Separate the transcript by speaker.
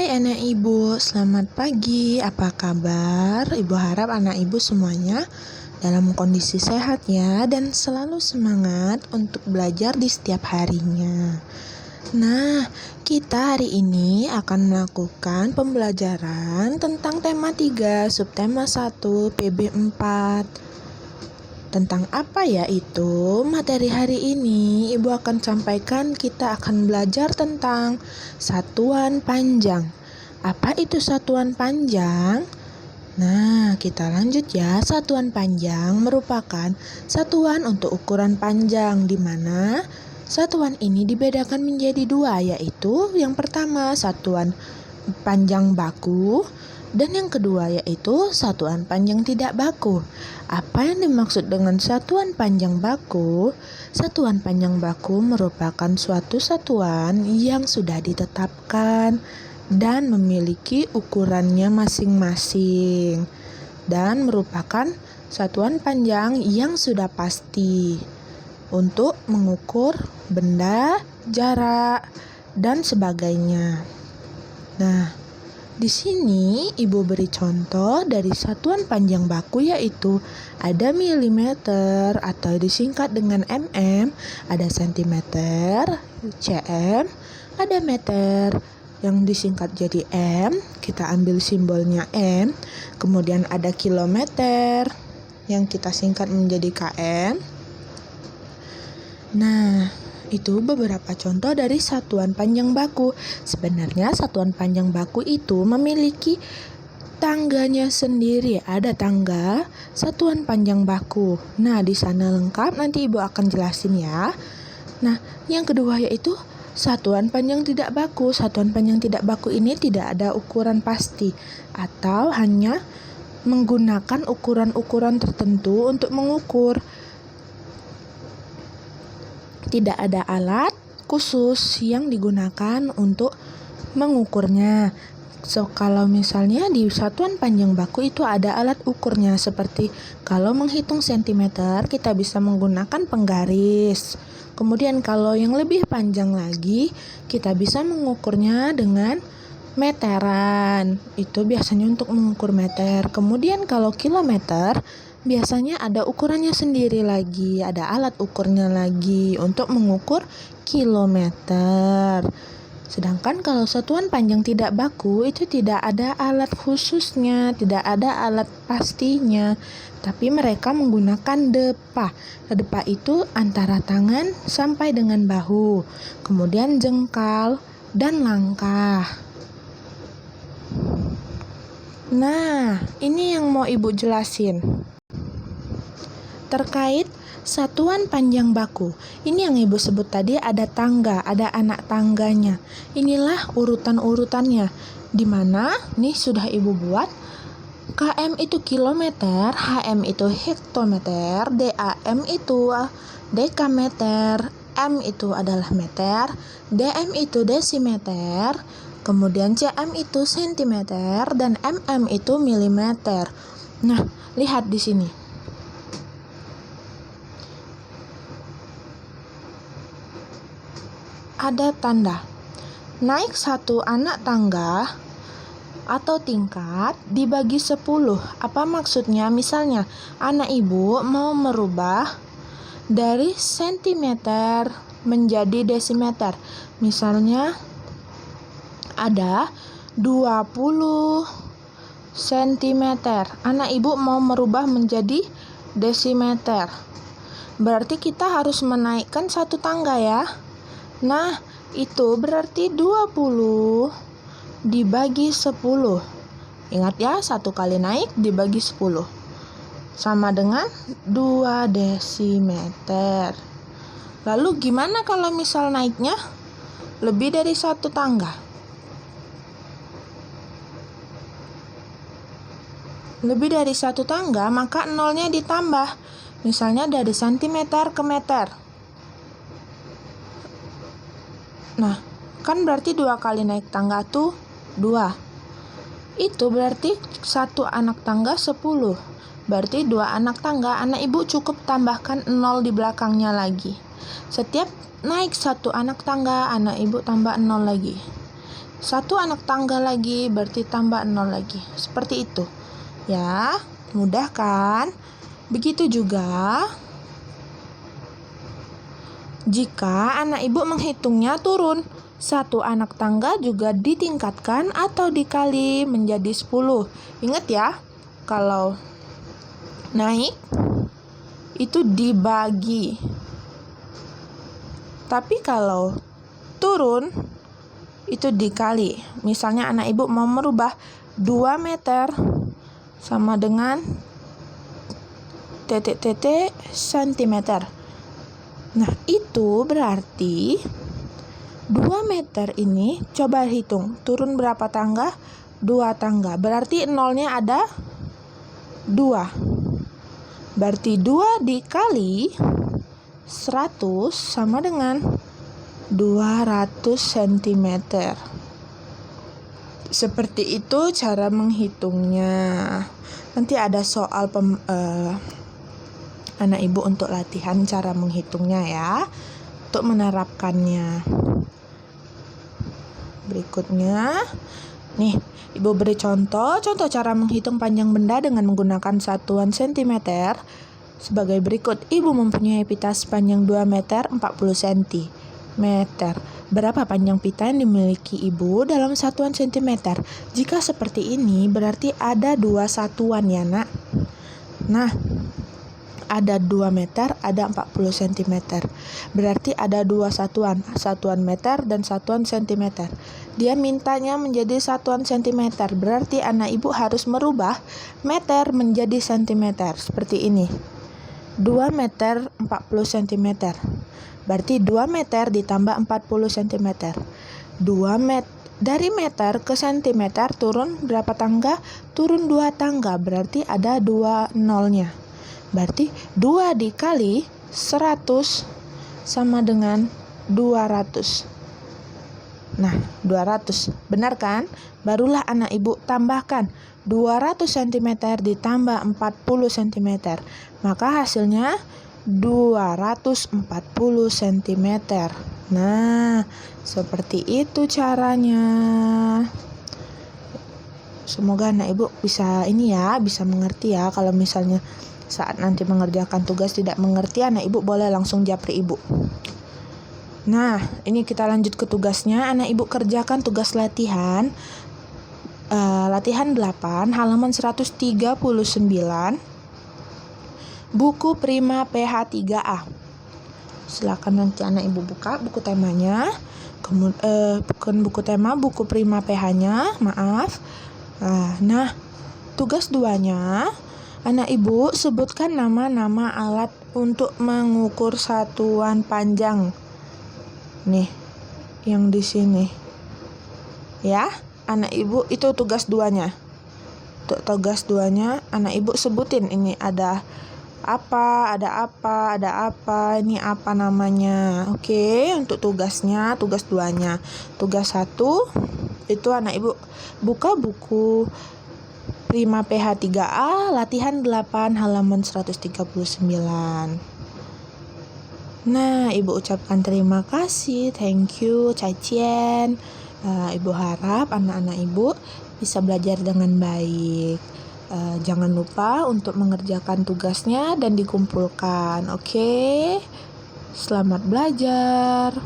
Speaker 1: anak ibu, selamat pagi. Apa kabar? Ibu harap anak ibu semuanya dalam kondisi sehat ya dan selalu semangat untuk belajar di setiap harinya. Nah, kita hari ini akan melakukan pembelajaran tentang tema 3, subtema 1, PB 4. Tentang apa ya itu? Materi hari ini Ibu akan sampaikan kita akan belajar tentang satuan panjang. Apa itu satuan panjang? Nah, kita lanjut ya. Satuan panjang merupakan satuan untuk ukuran panjang di mana satuan ini dibedakan menjadi dua, yaitu yang pertama satuan panjang baku dan yang kedua yaitu satuan panjang tidak baku. Apa yang dimaksud dengan satuan panjang baku? Satuan panjang baku merupakan suatu satuan yang sudah ditetapkan dan memiliki ukurannya masing-masing dan merupakan satuan panjang yang sudah pasti untuk mengukur benda, jarak, dan sebagainya. Nah, di sini Ibu beri contoh dari satuan panjang baku yaitu ada milimeter atau disingkat dengan mm, ada sentimeter, cm, ada meter yang disingkat jadi m, kita ambil simbolnya m, kemudian ada kilometer yang kita singkat menjadi km. Nah, itu beberapa contoh dari satuan panjang baku. Sebenarnya satuan panjang baku itu memiliki tangganya sendiri. Ada tangga satuan panjang baku. Nah, di sana lengkap, nanti Ibu akan jelasin ya. Nah, yang kedua yaitu satuan panjang tidak baku. Satuan panjang tidak baku ini tidak ada ukuran pasti atau hanya menggunakan ukuran-ukuran tertentu untuk mengukur. Tidak ada alat khusus yang digunakan untuk mengukurnya. Kalau misalnya di satuan panjang baku itu ada alat ukurnya, seperti kalau menghitung sentimeter kita bisa menggunakan penggaris. Kemudian kalau yang lebih panjang lagi kita bisa mengukurnya dengan meteran. Itu biasanya untuk mengukur meter. Kemudian kalau kilometer biasanya ada ukurannya sendiri lagi, ada alat ukurnya lagi untuk mengukur kilometer. Sedangkan kalau satuan panjang tidak baku itu tidak ada alat khususnya, tidak ada alat pastinya, tapi mereka menggunakan depa. Depa itu antara tangan sampai dengan bahu, kemudian jengkal dan langkah. Nah, ini yang mau Ibu jelasin terkait satuan panjang baku. Ini yang Ibu sebut tadi ada tangga, ada anak tangganya. Inilah urutan-urutannya. Di mana nih sudah Ibu buat km itu kilometer, hm itu hektometer, dam itu dekameter, m itu adalah meter, dm itu desimeter, kemudian cm itu sentimeter dan mm itu milimeter. Nah, lihat di sini. Ada tanda naik satu anak tangga atau tingkat dibagi 10. Apa maksudnya? Misalnya anak ibu mau merubah dari sentimeter menjadi desimeter. Misalnya ada 20 sentimeter. Anak ibu mau merubah menjadi desimeter. Berarti kita harus menaikkan satu tangga ya. Nah, itu berarti 20 dibagi 10. Ingat ya, satu kali naik dibagi 10. Sama dengan 2 desimeter. Lalu gimana kalau misal naiknya lebih dari satu tangga? Lebih dari satu tangga, maka nolnya ditambah. Misalnya dari sentimeter ke meter. Nah, kan berarti 2 kali naik tangga tuh 2. Itu berarti satu anak tangga 10. Berarti 2 anak tangga, anak ibu cukup tambahkan 0 di belakangnya lagi. Setiap naik satu anak tangga, anak ibu tambah 0 lagi. 1 anak tangga lagi, berarti tambah 0 lagi. Seperti itu. Ya, mudah kan? Begitu juga jika anak ibu menghitungnya turun. 1 anak tangga juga ditingkatkan atau dikali menjadi 10. Ingat ya, kalau naik itu dibagi. Tapi kalau turun itu dikali. Misalnya anak ibu mau merubah 2 meter sama dengan titik-titik sentimeter. Nah, itu berarti 2 meter ini, coba hitung, turun berapa tangga? 2 tangga. Berarti nolnya ada 2. Berarti 2 dikali 100 sama dengan 200 cm. Seperti itu cara menghitungnya. Nanti ada soal anak ibu untuk latihan cara menghitungnya ya, untuk menerapkannya. Berikutnya, nih, ibu beri contoh cara menghitung panjang benda dengan menggunakan satuan cm sebagai berikut. Ibu mempunyai pita sepanjang 2 meter 40 cm. Berapa panjang pita yang dimiliki ibu dalam satuan cm? Jika seperti ini, berarti ada 2 satuan ya, nak. Nah, ada 2 meter, ada 40 cm. Berarti ada 2 satuan, satuan meter dan satuan cm. Dia mintanya menjadi satuan cm. Berarti anak ibu harus merubah meter menjadi cm. Seperti ini. 2 meter 40 cm. Berarti 2 meter ditambah 40 cm. 2 meter dari meter ke cm turun berapa tangga? Turun 2 tangga. Berarti ada 2 nolnya. Berarti 2 dikali 100 sama dengan 200. Nah, 200. Benar kan? Barulah anak ibu tambahkan 200 cm ditambah 40 cm. Maka hasilnya 240 cm. Nah, seperti itu caranya. Semoga anak ibu bisa bisa mengerti ya. Kalau misalnya saat nanti mengerjakan tugas tidak mengerti, anak ibu boleh langsung japri ibu. Nah, ini kita lanjut ke tugasnya. Anak ibu kerjakan tugas latihan latihan 8 halaman 139 buku Prima PH 3A. Silakan nanti anak ibu buka buku temanya. Bukan buku tema, buku Prima PH-nya, maaf. Nah, tugas 2-nya, anak ibu sebutkan nama-nama alat untuk mengukur satuan panjang. Nih, yang di sini. Ya, anak ibu itu tugas 2-nya. Untuk tugas 2-nya, anak ibu sebutin ini ada apa, ini apa namanya. Oke, untuk tugasnya, tugas 2-nya. Tugas 1 itu anak ibu buka buku Prima PH 3A latihan 8 halaman 139. Nah, ibu ucapkan terima kasih, thank you, cacian. Ibu harap anak-anak ibu bisa belajar dengan baik. Jangan lupa untuk mengerjakan tugasnya dan dikumpulkan. Oke? Selamat belajar.